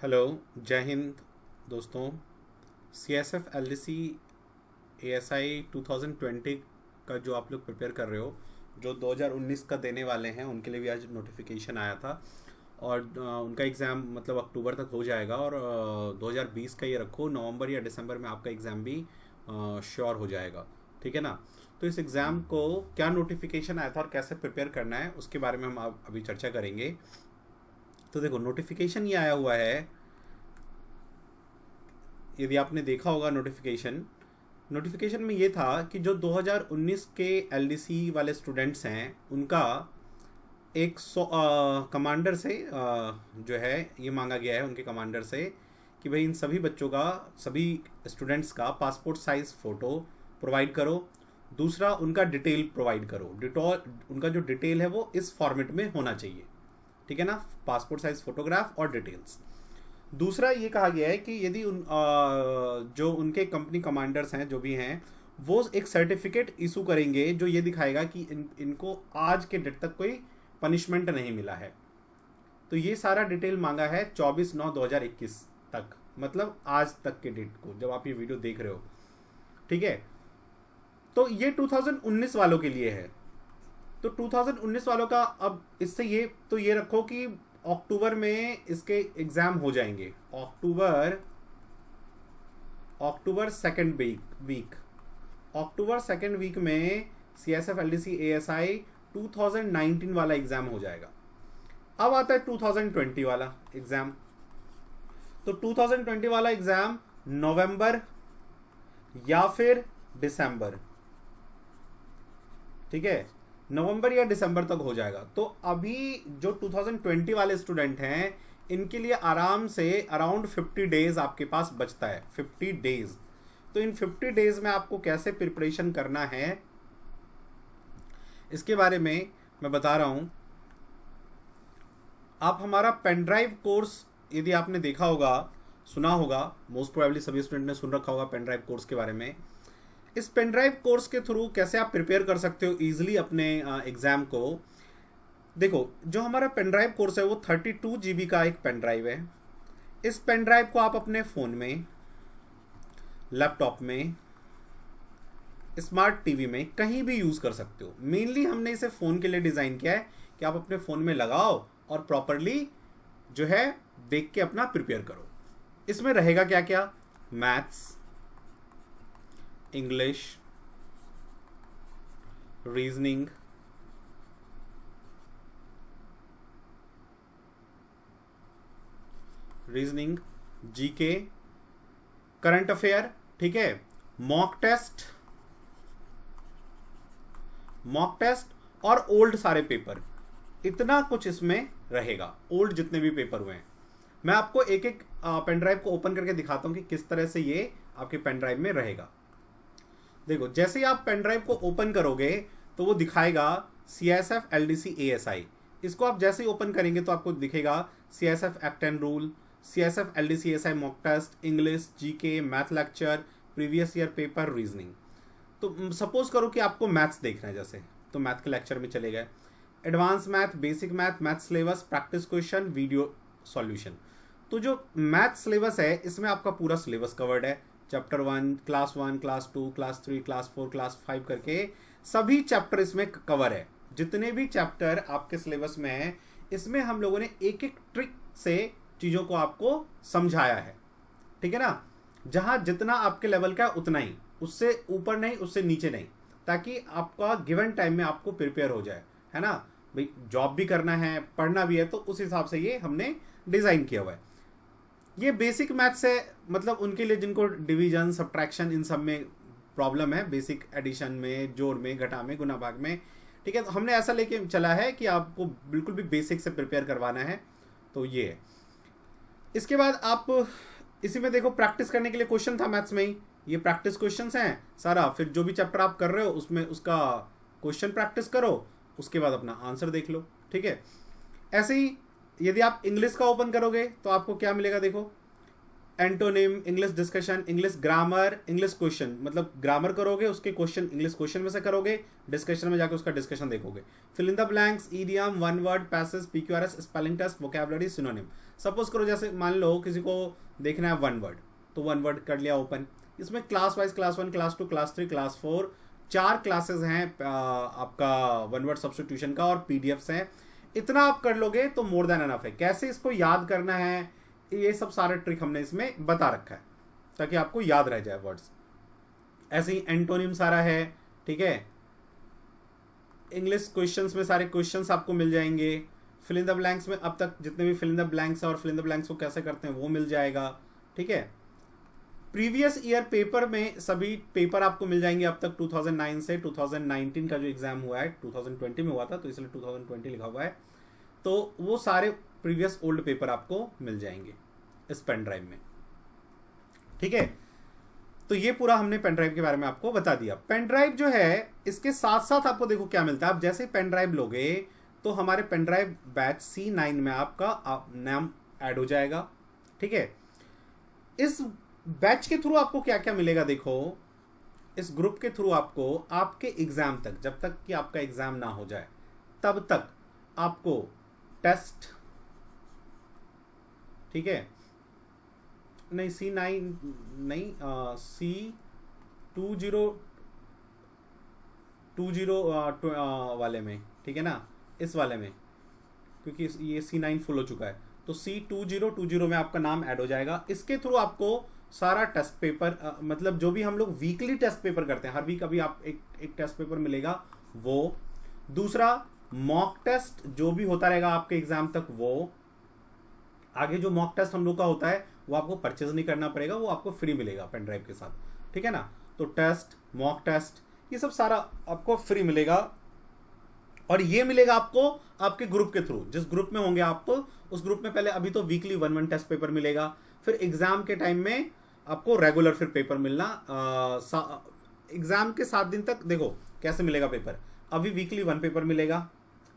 Hello, जय हिंद दोस्तों। C S F L D C A S I 2020 का जो आप लोग प्रिपेयर कर रहे हो, जो 2019 का देने वाले हैं, उनके लिए भी आज नोटिफिकेशन आया था। और उनका एग्ज़ाम मतलब अक्टूबर तक हो जाएगा। और 2020 का ये रखो, नवंबर या दिसंबर में आपका एग्ज़ाम भी श्योर हो जाएगा। ठीक है ना। तो इस एग्ज़ाम को क्या नोटिफिकेशन आया था और कैसे प्रिपेयर करना है, उसके बारे में हम अभी चर्चा करेंगे। तो देखो, नोटिफिकेशन ये आया हुआ है। यदि आपने देखा होगा नोटिफिकेशन में ये था कि जो 2019 के एलडीसी वाले स्टूडेंट्स हैं, उनका एक कमांडर से जो है ये मांगा गया है उनके कमांडर से कि भाई इन सभी बच्चों का, सभी स्टूडेंट्स का पासपोर्ट साइज फ़ोटो प्रोवाइड करो। दूसरा, उनका डिटेल प्रोवाइड करो। उनका जो डिटेल है वो इस फॉर्मेट में होना चाहिए। ठीक है ना, पासपोर्ट साइज फोटोग्राफ और डिटेल्स। दूसरा ये कहा गया है कि यदि जो उनके कंपनी कमांडर्स हैं, जो भी हैं, वो एक सर्टिफिकेट इशू करेंगे जो ये दिखाएगा कि इनको आज के डेट तक कोई पनिशमेंट नहीं मिला है। तो ये सारा डिटेल मांगा है 24/9/2021 तक, मतलब आज तक के डेट को जब आप ये वीडियो देख रहे हो। ठीक है। तो ये 2019 वालों के लिए है। तो 2019 वालों का अब इससे ये रखो कि अक्टूबर में इसके एग्जाम हो जाएंगे। अक्टूबर सेकेंड वीक में C S F L D C A S I 2019 वाला एग्जाम हो जाएगा। अब आता है 2020 वाला एग्जाम। तो 2020 वाला एग्जाम नवंबर या फिर दिसंबर, ठीक है, नवंबर या दिसंबर तक हो जाएगा। तो अभी जो 2020 वाले स्टूडेंट हैं, इनके लिए आराम से अराउंड 50 डेज आपके पास बचता है। 50 डेज। तो इन 50 डेज में आपको कैसे प्रिपरेशन करना है, इसके बारे में मैं बता रहा हूं। आप हमारा पेन ड्राइव कोर्स, यदि आपने देखा होगा, सुना होगा, मोस्ट प्रोबेबली सभी स्टूडेंट ने सुन रखा होगा पेन ड्राइव कोर्स के बारे में। इस पेन ड्राइव कोर्स के थ्रू कैसे आप प्रिपेयर कर सकते हो इजीली अपने एग्जाम को। देखो, जो हमारा पेन ड्राइव कोर्स है वो 32 GB का एक पेन ड्राइव है। इस पेन ड्राइव को आप अपने फ़ोन में, लैपटॉप में, स्मार्ट टीवी में कहीं भी यूज़ कर सकते हो। मेनली हमने इसे फ़ोन के लिए डिज़ाइन किया है कि आप अपने फ़ोन में लगाओ और प्रॉपरली जो है देख के अपना प्रिपेयर करो। इसमें रहेगा क्या क्या? Maths, English, reasoning, GK, current affair, ठीक है, मॉक टेस्ट और ओल्ड सारे पेपर। इतना कुछ इसमें रहेगा, ओल्ड जितने भी पेपर हुए हैं। मैं आपको एक एक पेन ड्राइव को ओपन करके दिखाता हूं कि किस तरह से ये आपके पेन ड्राइव में रहेगा। देखो, जैसे ही आप पेन ड्राइव को ओपन करोगे तो वो दिखाएगा C S F L D C A S I. इसको आप जैसे ही ओपन करेंगे तो आपको दिखेगा C S F act and rule, C S F L D C A S I mock test, English, GK, math lecture, previous year paper, reasoning. तो suppose करो कि आपको मैथ्स देखना है, जैसे तो मैथ के लेक्चर में चले गए। Advance math, basic math, math syllabus, practice question, video solution. तो जो मैथ सिलेबस है, इसमें आपका पूरा सिलेबस कवर्ड है। Chapter 1, class 1, class 2, class 3, class 4, class 5 करके सभी चैप्टर इसमें कवर है। जितने भी चैप्टर आपके सिलेबस में है, इसमें हम लोगों ने एक एक ट्रिक से चीज़ों को आपको समझाया है। ठीक है ना। जहाँ जितना आपके लेवल का है उतना ही, उससे ऊपर नहीं, उससे नीचे नहीं, ताकि आपका गिवन टाइम में आपको प्रिपेयर हो जाए। है ना भाई, जॉब भी करना है, पढ़ना भी है, तो उस हिसाब से ये हमने डिज़ाइन किया हुआ है। ये बेसिक मैथ्स है, मतलब उनके लिए जिनको डिवीजन, सब्ट्रैक्शन, इन सब में प्रॉब्लम है, बेसिक एडिशन में, जोड़ में, घटा में, गुना भाग में। ठीक है, तो हमने ऐसा लेके चला है कि आपको बिल्कुल भी बेसिक से प्रिपेयर करवाना है। तो ये है। इसके बाद आप इसी में देखो, प्रैक्टिस करने के लिए क्वेश्चन था मैथ्स में ही। ये प्रैक्टिस क्वेश्चंस हैं सारा। फिर जो भी चैप्टर आप कर रहे हो उसमें उसका क्वेश्चन प्रैक्टिस करो, उसके बाद अपना आंसर देख लो। ठीक है। ऐसे ही यदि आप इंग्लिश का ओपन करोगे तो आपको क्या मिलेगा, देखो, antonym, English discussion, English grammar, English question, मतलब ग्रामर करोगे उसके क्वेश्चन इंग्लिश क्वेश्चन में से करोगे, डिस्कशन में जाकर उसका डिस्कशन देखोगे। Fill in the blanks, idiom, one word, passage, PQRS, spelling test, vocabulary, synonym. Suppose करो जैसे मान लो किसी को देखना है वन वर्ड, तो वन वर्ड कर लिया ओपन। इसमें class wise class 1, class 2, class 3, class 4 4 classes हैं आपका वन वर्ड सब्स्टिट्यूशन का, और पीडीएफ्स हैं। इतना आप कर लोगे तो मोर देन एनफ है। कैसे इसको याद करना है ये सब सारे ट्रिक हमने इसमें बता रखा है ताकि आपको याद रह जाए वर्ड्स। ऐसे ही एंटोनिम सारा है, ठीक है। इंग्लिश क्वेश्चंस में सारे क्वेश्चंस आपको मिल जाएंगे। फिल इन द ब्लैंक्स में अब तक जितने भी फिल इन द ब्लैंक्स है और फिल इन द ब्लैंक्स को कैसे करते हैं वो मिल जाएगा, ठीक है। प्रीवियस ईयर पेपर में सभी पेपर आपको मिल जाएंगे अब तक 2009 से 2019 का जो एग्जाम हुआ है 2020 में हुआ था तो इसलिए 2020 लिखा हुआ है, तो वो सारे प्रीवियस ओल्ड पेपर आपको मिल जाएंगे इस पेन ड्राइव में, ठीक है। तो ये पूरा हमने पेन ड्राइव के बारे में आपको बता दिया। पेन ड्राइव जो है इसके साथ साथ आपको देखो क्या मिलता है। आप जैसे पेन ड्राइव लोगे तो हमारे पेन ड्राइव बैच C9 में आपका नाम ऐड हो जाएगा, ठीक है। इस बैच के थ्रू आपको क्या क्या मिलेगा, देखो इस ग्रुप के थ्रू आपको आपके एग्जाम तक, जब तक कि आपका एग्जाम ना हो जाए तब तक आपको टेस्ट, ठीक है, नहीं C9 नहीं C20 वाले में, ठीक है ना, इस वाले में, क्योंकि ये C9 फुल हो चुका है तो C2020 में आपका नाम ऐड हो जाएगा। इसके थ्रू आपको सारा टेस्ट पेपर मतलब जो भी हम लोग वीकली टेस्ट पेपर करते हैं, हर वीक अभी आप एक टेस्ट पेपर मिलेगा वो। दूसरा मॉक टेस्ट जो भी होता रहेगा आपके एग्जाम तक वो। आगे जो मॉक टेस्ट हम लोग का होता है वो आपको परचेज नहीं करना पड़ेगा, वो आपको फ्री मिलेगा पेन ड्राइव के साथ, ठीक है ना। तो टेस्ट, मॉक टेस्ट, ये सब सारा आपको फ्री मिलेगा। और ये मिलेगा आपको आपके ग्रुप के थ्रू। जिस ग्रुप में होंगे आप उस ग्रुप में पहले अभी तो वीकली 1 टेस्ट पेपर मिलेगा, फिर एग्जाम के टाइम में आपको रेगुलर फिर पेपर मिलना। एग्जाम के 7 दिन तक देखो कैसे मिलेगा पेपर। अभी वीकली 1 पेपर मिलेगा,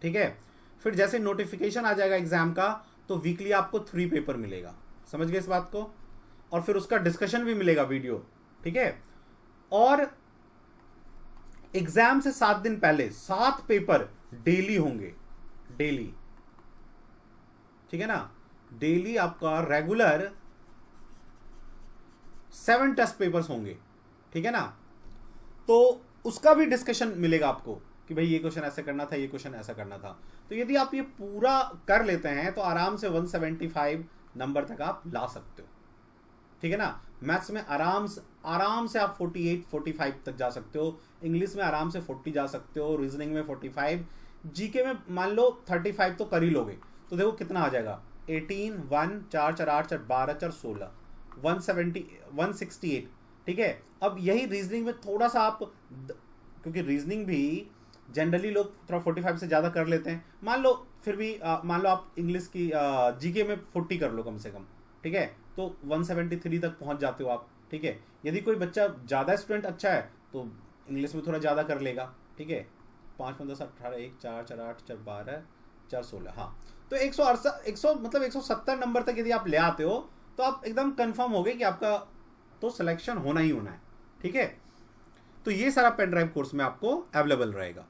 ठीक है। फिर जैसे नोटिफिकेशन आ जाएगा एग्जाम का तो वीकली आपको 3 पेपर मिलेगा, समझ गए इस बात को। और फिर उसका डिस्कशन भी मिलेगा वीडियो, ठीक है। और एग्जाम से 7 दिन पहले 7 पेपर डेली होंगे, डेली, ठीक है ना। डेली आपका रेगुलर 7 टेस्ट पेपर्स होंगे, ठीक है ना। तो उसका भी डिस्कशन मिलेगा आपको कि भाई ये क्वेश्चन ऐसे करना था, ये क्वेश्चन ऐसा करना था। तो यदि आप ये पूरा कर लेते हैं तो आराम से 175 नंबर तक आप ला सकते हो, ठीक है ना। मैथ्स में आराम से आप 48 45 तक जा सकते हो, इंग्लिश में आराम से 40 जा सकते हो, रीजनिंग में 45, जीके में मान लो 35 तो कर ही लोगे। तो देखो कितना आ जाएगा, 18 1 4 4 8 4 12 4 16 168, ठीक है। अब यही रीजनिंग में थोड़ा सा आप, क्योंकि रीजनिंग भी जनरली लोग थोड़ा 45 से ज़्यादा कर लेते हैं, मान लो फिर भी मान लो आप इंग्लिश की जीके में 40 कर लो कम से कम, ठीक है, तो 173 तक पहुंच जाते हो आप, ठीक है। यदि कोई बच्चा ज़्यादा स्टूडेंट अच्छा है तो इंग्लिश में थोड़ा ज़्यादा कर लेगा, ठीक है। 5 5 10 18 1 4 4 8 4 12 4 16, हाँ। तो 100 मतलब 170 नंबर तक यदि आप ले आते हो तो आप एकदम कंफर्म हो गए कि आपका तो सिलेक्शन होना ही होना है, ठीक है। तो ये सारा पेन ड्राइव कोर्स में आपको अवेलेबल रहेगा।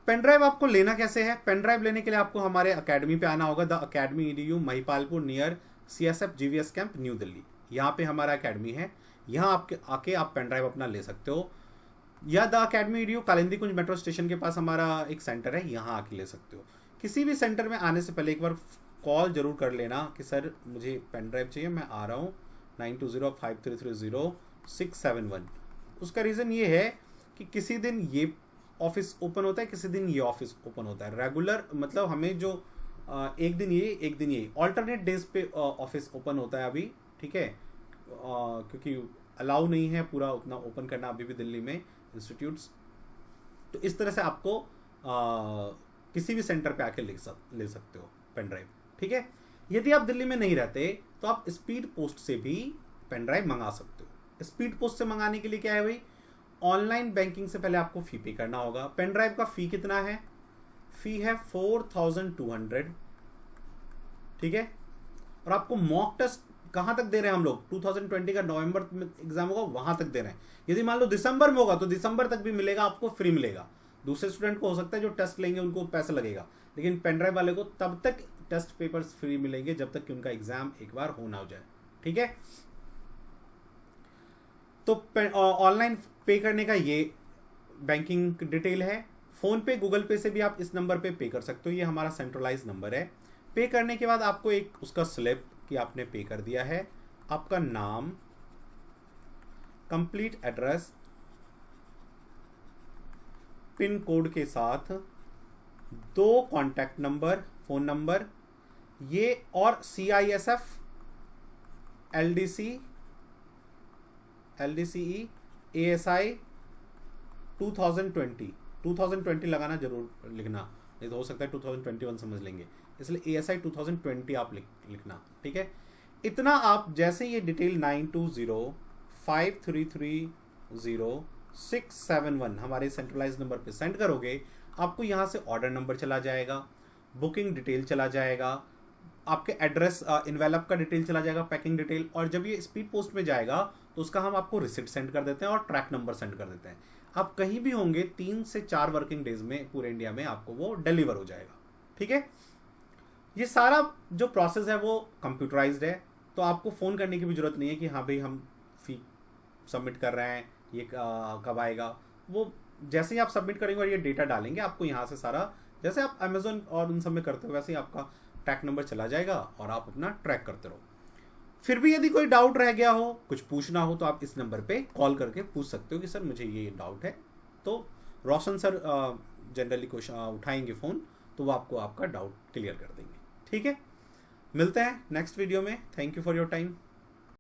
पेन ड्राइव आपको लेना कैसे है? पेन ड्राइव लेने के लिए आपको हमारे अकेडमी पे आना होगा, the academy EDU Mahipalpur near CSF GVS camp new Delhi. यहाँ पे हमारा अकेडमी है, यहाँ आपके आके आप पेन ड्राइव अपना ले सकते हो, या the academy EDU Kalindi Kunj metro station के पास हमारा एक सेंटर है, यहाँ आके ले सकते हो। किसी भी सेंटर में आने से पहले एक बार कॉल जरूर कर लेना कि सर मुझे पेन ड्राइव चाहिए, मैं आ रहा हूँ 9205330671। उसका रीज़न ये है कि किसी दिन ये ऑफिस ओपन होता है, किसी दिन ये ऑफिस ओपन होता है। रेगुलर मतलब हमें जो एक दिन ये ऑल्टरनेट डेज पे ऑफिस ओपन होता है अभी, ठीक है, क्योंकि अलाउ नहीं है पूरा उतना ओपन करना अभी भी दिल्ली में इंस्टीट्यूट्स। तो इस तरह से आपको किसी भी सेंटर पे आके ले सकते हो पेन ड्राइव, ठीक है। यदि आप दिल्ली में नहीं रहते तो आप स्पीड पोस्ट से भी पेन ड्राइव मंगा सकते हो। स्पीड पोस्ट से मंगाने के लिए क्या है भाई, ऑनलाइन बैंकिंग से पहले आपको फी पे करना होगा। पेन ड्राइव का फी कितना है? फी है 4200, ठीक है। और आपको मॉक टेस्ट कहाँ तक दे रहे हैं हम लोग, 2020 का नवंबर में एग्जाम होगा वहां तक दे रहे हैं। यदि मान लो दिसंबर में होगा तो दिसंबर तक भी मिलेगा, आपको फ्री मिलेगा। दूसरे स्टूडेंट को हो सकता है जो टेस्ट लेंगे उनको पैसा लगेगा, लेकिन पेन ड्राइव वाले को तब तक टेस्ट पेपर्स फ्री मिलेंगे जब तक कि उनका एग्जाम एक बार होना हो जाए। ठीक है, तो ऑनलाइन पे करने का ये बैंकिंग डिटेल है। फोन पे, गूगल पे से भी आप इस नंबर पे पे कर सकते हो, ये हमारा सेंट्रलाइज नंबर है। पे करने के बाद आपको एक उसका स्लिप कि आपने पे कर दिया है, आपका नाम, कंप्लीट एड्रेस, पिन कोड के साथ 2 कॉन्टैक्ट नंबर, फोन नंबर ये, और CISF, LDC, LDCE, ASI 2020 लगाना जरूर लिखना, नहीं तो हो सकता है 2021 समझ लेंगे, इसलिए ASI 2020 आप लिखना। ठीक है, इतना आप जैसे ये डिटेल 9205330671 हमारे सेंट्रलाइज नंबर पे सेंड करोगे, आपको यहाँ से ऑर्डर नंबर चला जाएगा, बुकिंग डिटेल चला जाएगा, आपके एड्रेस इन्वेलप का डिटेल चला जाएगा, पैकिंग डिटेल, और जब ये स्पीड पोस्ट में जाएगा तो उसका हम आपको रिसिप्ट सेंड कर देते हैं और ट्रैक नंबर सेंड कर देते हैं। आप कहीं भी होंगे 3 से 4 वर्किंग डेज में पूरे इंडिया में आपको वो डिलीवर हो जाएगा। ठीक है, ये सारा जो प्रोसेस है वो कंप्यूटराइज्ड है, तो आपको फ़ोन करने की भी जरूरत नहीं है कि हाँ भाई हम फी सबमिट कर रहे हैं, ये कब आएगा। वो जैसे ही आप सबमिट करेंगे और ये डेटा डालेंगे, आपको यहाँ से सारा, जैसे आप अमेजोन और उन सब में करते हो वैसे ही आपका ट्रैक नंबर चला जाएगा और आप अपना ट्रैक करते रहो। फिर भी यदि कोई डाउट रह गया हो, कुछ पूछना हो, तो आप इस नंबर पे कॉल करके पूछ सकते हो कि सर मुझे ये डाउट है, तो रोशन सर जनरली क्वेश्चन उठाएंगे फ़ोन, तो वो आपको आपका डाउट क्लियर कर देंगे। ठीक है, मिलते हैं नेक्स्ट वीडियो में। Thank you for your time.